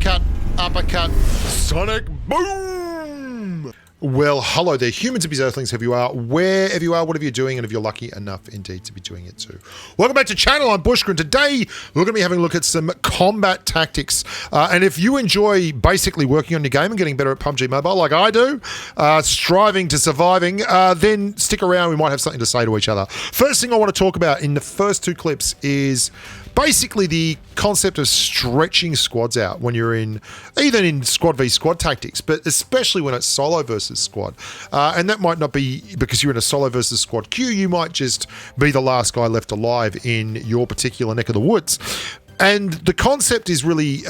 uppercut, uppercut, sonic boom! Well, hello there, humans, hippies, earthlings, whoever you are, wherever you are, whatever you're doing, and if you're lucky enough indeed to be doing it too. Welcome back to the channel. I'm Bushka, and today we're going to be having a look at some combat tactics. And if you enjoy basically working on your game and getting better at Pubg Mobile like I do, striving to surviving, then stick around. We might have something to say to each other. First thing I want to talk about in the first two clips is basically the concept of stretching squads out when you're in, either in squad v squad tactics, but especially when it's solo versus squad. And that might not be because you're in a solo versus squad queue. You might just be the last guy left alive in your particular neck of the woods. And the concept is really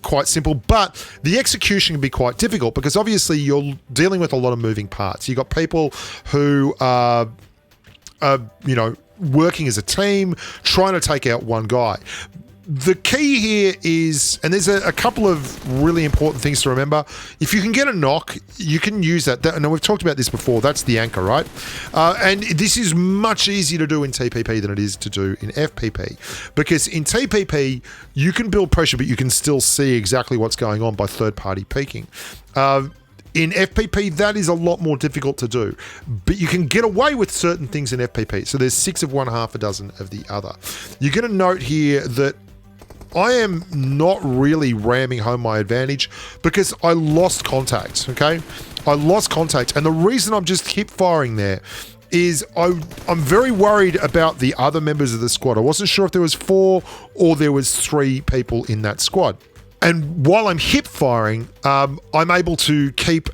quite simple, but the execution can be quite difficult because obviously you're dealing with a lot of moving parts. You've got people who are working as a team, trying to take out one guy. The key here is, and there's a couple of really important things to remember. If you can get a knock, you can use that. And we've talked about this before. That's the anchor, right? And this is much easier to do in TPP than it is to do in FPP. Because in TPP, you can build pressure, but you can still see exactly what's going on by third-party peeking. In FPP, that is a lot more difficult to do, but you can get away with certain things in FPP. So there's 6 of one, half a dozen of the other. You're going to note here that I am not really ramming home my advantage because I lost contact, okay? I lost contact, and the reason I'm just hip firing there is I'm very worried about the other members of the squad. I wasn't sure if there was 4 or there was 3 people in that squad. And while I'm hip firing, I'm able to keep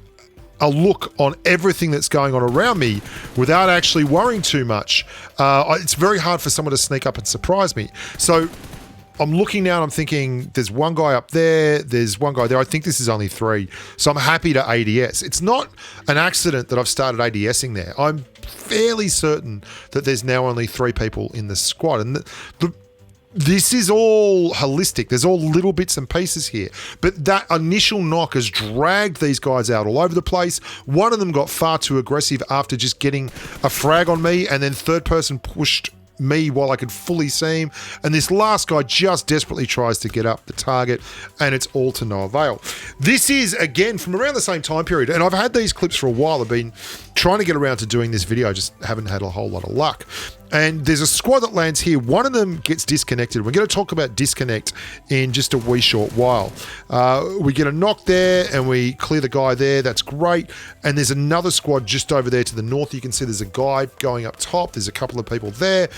a look on everything that's going on around me without actually worrying too much. It's very hard for someone to sneak up and surprise me. So I'm looking now and I'm thinking, there's one guy up there, there's one guy there. I think this is only 3. So I'm happy to ADS. It's not an accident that I've started ADSing there. I'm fairly certain that there's now only 3 people in the squad. And this is all holistic. There's all little bits and pieces here. But that initial knock has dragged these guys out all over the place. One of them got far too aggressive after just getting a frag on me, and then third person pushed me while I could fully see him. And this last guy just desperately tries to get up the target, and it's all to no avail. This is, again, from around the same time period. And I've had these clips for a while. I've been trying to get around to doing this video. I just haven't had a whole lot of luck. And there's a squad that lands here. One of them gets disconnected. We're going to talk about disconnect in just a wee short while. We get a knock there and we clear the guy there. That's great. And there's another squad just over there to the north. You can see there's a guy going up top. There's a couple of people there.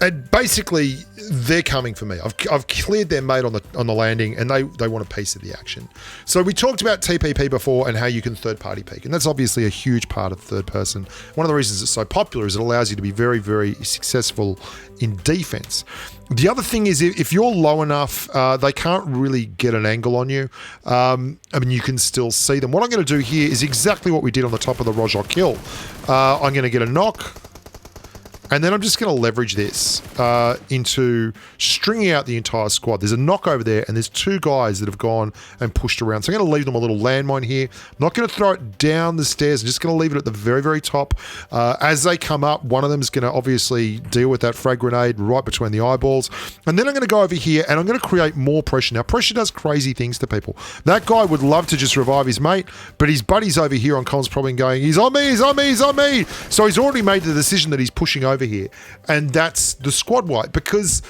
And basically, they're coming for me. I've cleared their mate on the landing, and they want a piece of the action. So we talked about TPP before and how you can third-party peek, and that's obviously a huge part of third person. One of the reasons it's so popular is it allows you to be very, very successful in defense. The other thing is if you're low enough, they can't really get an angle on you. I mean, you can still see them. What I'm going to do here is exactly what we did on the top of the Roger kill. I'm going to get a knock. And then I'm just going to leverage this into stringing out the entire squad. There's a knock over there, and there's 2 guys that have gone and pushed around. So I'm going to leave them a little landmine here. I'm not going to throw it down the stairs. I'm just going to leave it at the very, very top. As they come up, one of them is going to obviously deal with that frag grenade right between the eyeballs. And then I'm going to go over here, and I'm going to create more pressure. Now, pressure does crazy things to people. That guy would love to just revive his mate, but his buddy's over here on comms probably going, he's on me, he's on me, he's on me. So he's already made the decision that he's pushing over here, and that's the squad wipe because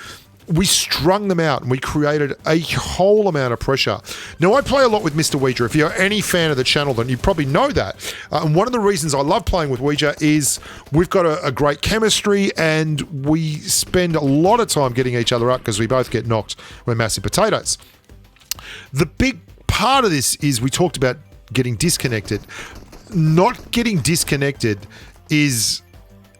we strung them out and we created a whole amount of pressure. Now, I play a lot with Mr. Ouija. If you're any fan of the channel, then you probably know that. And one of the reasons I love playing with Ouija is we've got a great chemistry, and we spend a lot of time getting each other up because we both get knocked. We're massive potatoes. The big part of this is we talked about getting disconnected. Not getting disconnected is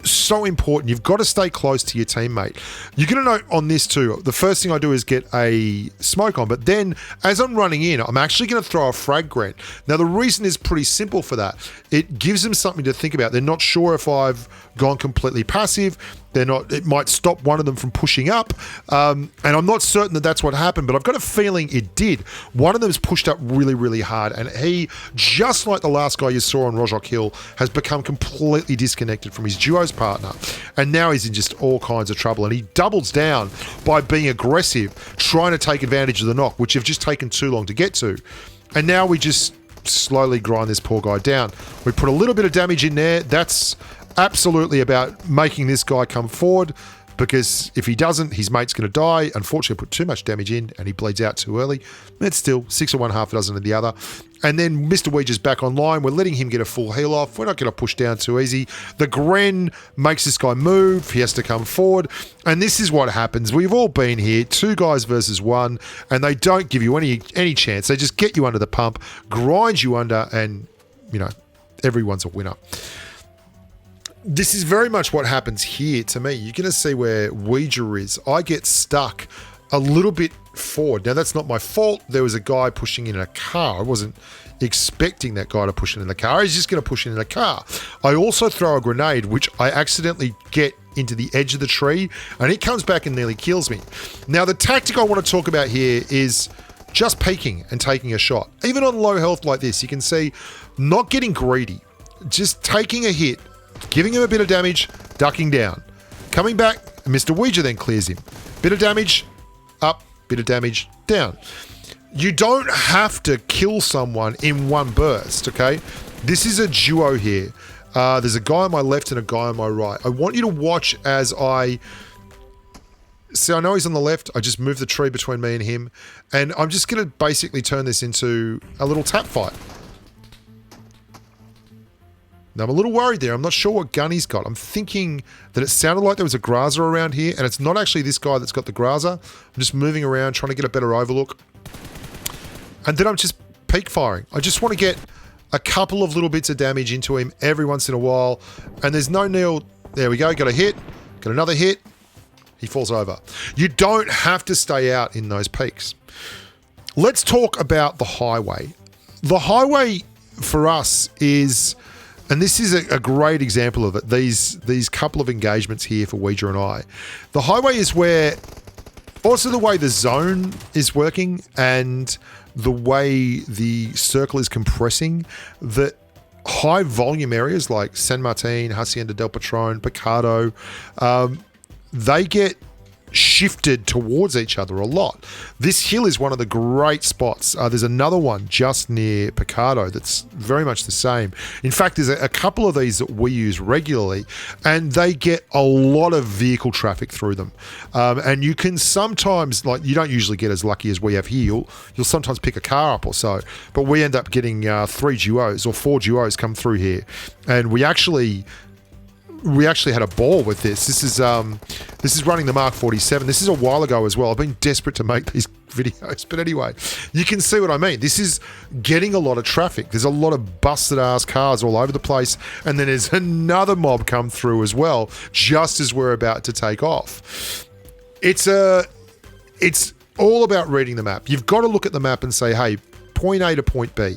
so important. You've got to stay close to your teammate. You're going to note on this too, the first thing I do is get a smoke on, but then as I'm running in, I'm actually going to throw a frag grenade. Now, the reason is pretty simple for that. It gives them something to think about. They're not sure if I've gone completely passive. They're not. It might stop one of them from pushing up, and I'm not certain that that's what happened, but I've got a feeling it did. One of them's pushed up really, really hard, and he, just like the last guy you saw on Rojok Hill, has become completely disconnected from his duos partner, and now he's in just all kinds of trouble. And he doubles down by being aggressive, trying to take advantage of the knock, which have just taken too long to get to, and now we just slowly grind this poor guy down. We put a little bit of damage in there. That's absolutely about making this guy come forward, because if he doesn't, his mate's going to die. Unfortunately, I put too much damage in and he bleeds out too early. It's still 6 of one, half a dozen of the other. And then Mr. Ouija's back online. We're letting him get a full heal off. We're not going to push down too easy. The Gren makes this guy move. He has to come forward. And this is what happens. We've all been here, 2 guys versus 1, and they don't give you any chance. They just get you under the pump, grind you under, and, everyone's a winner. This is very much what happens here to me. You're going to see where Ouija is. I get stuck a little bit forward. Now, that's not my fault. There was a guy pushing in a car. I wasn't expecting that guy to push in a car. He's just going to push in a car. I also throw a grenade, which I accidentally get into the edge of the tree, and it comes back and nearly kills me. Now, the tactic I want to talk about here is just peeking and taking a shot. Even on low health like this, you can see not getting greedy, just taking a hit, giving him a bit of damage, ducking down. Coming back, Mr. Ouija then clears him. Bit of damage, up, bit of damage, down. You don't have to kill someone in one burst, okay? This is a duo here. There's a guy on my left and a guy on my right. I want you to watch as I... See, I know he's on the left. I just move the tree between me and him. And I'm just going to basically turn this into a little tap fight. Now, I'm a little worried there. I'm not sure what gun he's got. I'm thinking that it sounded like there was a grazer around here, and it's not actually this guy that's got the grazer. I'm just moving around, trying to get a better overlook. And then I'm just peek firing. I just want to get a couple of little bits of damage into him every once in a while. And there's no need. There we go. Got a hit. Got another hit. He falls over. You don't have to stay out in those peaks. Let's talk about the highway. The highway for us is... And this is a great example of it. These couple of engagements here for Ouija and I. The highway is where, also the way the zone is working and the way the circle is compressing, that high volume areas like San Martin, Hacienda del Patron, Picado, they get shifted towards each other a lot. This hill is one of the great spots. There's another one just near Picado that's very much the same. In fact, there's a couple of these that we use regularly, and they get a lot of vehicle traffic through them. And you can sometimes, like, you don't usually get as lucky as we have here. You'll sometimes pick a car up or so, but we end up getting 3 duos or 4 duos come through here, and we actually had a ball with this. This is running the Mark 47. This is a while ago as well. I've been desperate to make these videos, but anyway, you can see what I mean. This is getting a lot of traffic. There's a lot of busted ass cars all over the place, and then there's another mob come through as well, just as we're about to take off. It's all about reading the map. You've got to look at the map and say, hey, point A to point B.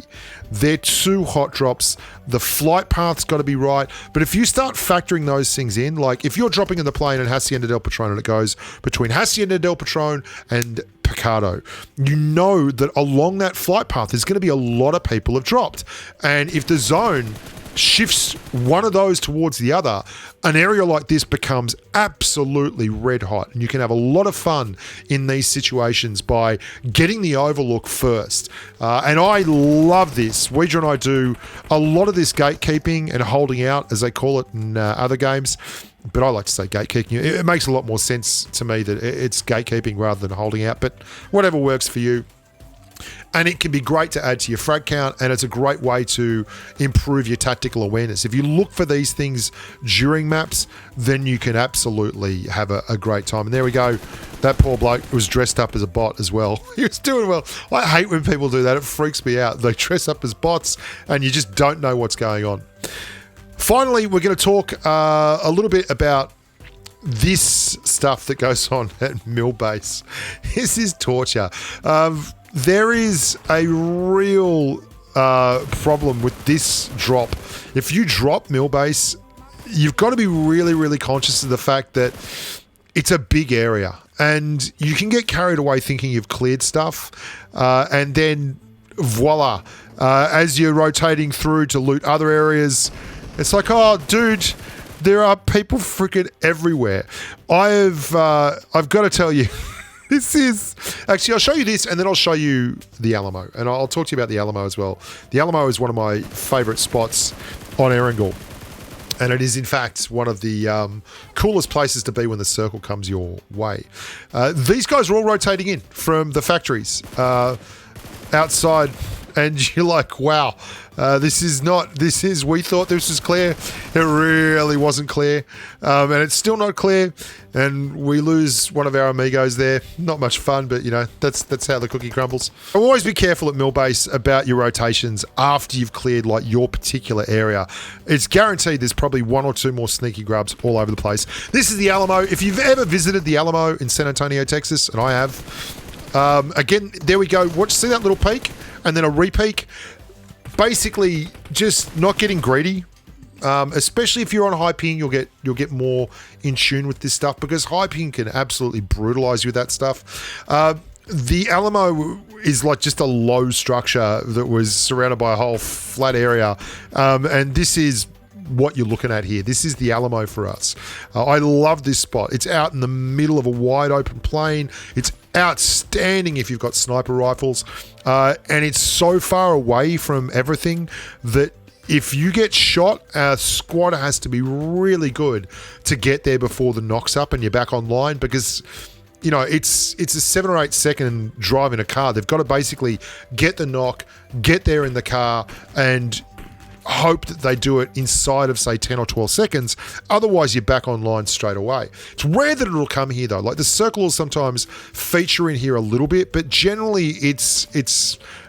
They're 2 hot drops. The flight path's got to be right. But if you start factoring those things in, like if you're dropping in the plane in Hacienda del Patron and it goes between Hacienda del Patron and Picado, you know that along that flight path, there's going to be a lot of people have dropped. And if the zone shifts one of those towards the other, an area like this becomes absolutely red hot, and you can have a lot of fun in these situations by getting the overlook first. And I love this. Ouija and I do a lot of this gatekeeping and holding out, as they call it in other games. But I like to say gatekeeping. It makes a lot more sense to me that it's gatekeeping rather than holding out, but whatever works for you. And it can be great to add to your frag count, and it's a great way to improve your tactical awareness. If you look for these things during maps, then you can absolutely have a great time. And there we go. That poor bloke was dressed up as a bot as well. He was doing well. I hate when people do that. It freaks me out. They dress up as bots, and you just don't know what's going on. Finally, we're going to talk a little bit about this stuff that goes on at Mill Base. This is torture. There is a real problem with this drop. If you drop Mill Base, you've got to be really, really conscious of the fact that it's a big area and you can get carried away thinking you've cleared stuff, and then voila, as you're rotating through to loot other areas, it's like, oh, dude, there are people freaking everywhere. I've got to tell you, this is... Actually, I'll show you this and then I'll show you the Alamo. And I'll talk to you about the Alamo as well. The Alamo is one of my favourite spots on Erangel. And it is, in fact, one of the coolest places to be when the circle comes your way. These guys are all rotating in from the factories outside. And you're like, wow, we thought this was clear. It really wasn't clear. And it's still not clear. And we lose one of our amigos there. Not much fun, but, you know, that's how the cookie crumbles. Always be careful at mill base about your rotations after you've cleared, like, your particular area. It's guaranteed there's probably one or two more sneaky grubs all over the place. This is the Alamo. If you've ever visited the Alamo in San Antonio, Texas, and I have, again, there we go. See that little peak? And then a repeak. Basically, just not getting greedy. Especially if you're on high ping, you'll get more in tune with this stuff, because high ping can absolutely brutalize you with that stuff. The Alamo is like just a low structure that was surrounded by a whole flat area, and this is what you're looking at here. This is the Alamo for us. I love this spot. It's out in the middle of a wide open plain. It's outstanding if you've got sniper rifles, and it's so far away from everything that if you get shot, a squatter has to be really good to get there before the knock's up and you're back online, because, you know, it's a 7 or 8 second drive in a car. They've got to basically get the knock, get there in the car, and hope that they do it inside of, say, 10 or 12 seconds. Otherwise, you're back online straight away. It's rare that it'll come here, though. Like, the circle will sometimes feature in here a little bit, but generally it's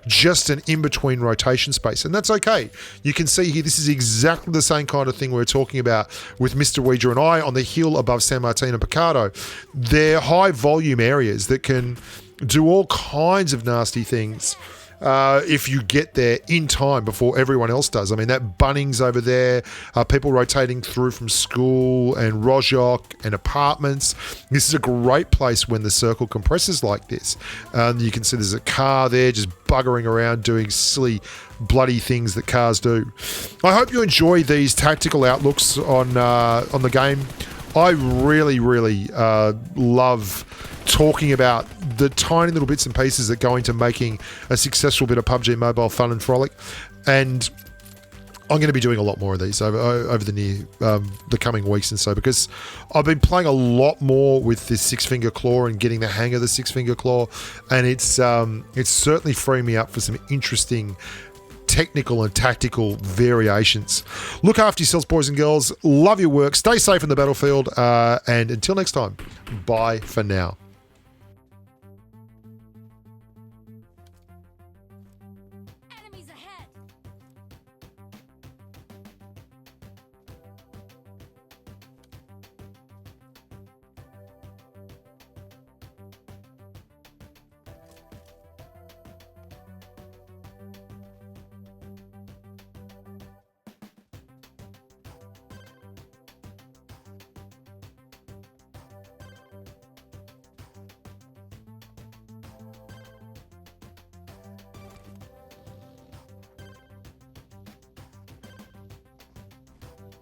just an in-between rotation space, and that's okay. You can see here, this is exactly the same kind of thing we were talking about with Mr. Ouija and I on the hill above San Martin and Picado. They're high-volume areas that can do all kinds of nasty things if you get there in time before everyone else does. I mean, that Bunnings over there, people rotating through from school and Rojok and apartments. This is a great place when the circle compresses like this. You can see there's a car there just buggering around doing silly, bloody things that cars do. I hope you enjoy these tactical outlooks on the game. I really, really love talking about the tiny little bits and pieces that go into making a successful bit of PUBG Mobile fun and frolic, and I'm going to be doing a lot more of these over the coming weeks and so, because I've been playing a lot more with this 6-finger claw and getting the hang of the 6-finger claw, and it's certainly freeing me up for some interesting technical and tactical variations. Look after yourselves, boys and girls. Love your work. Stay safe in the battlefield, and until next time, bye for now.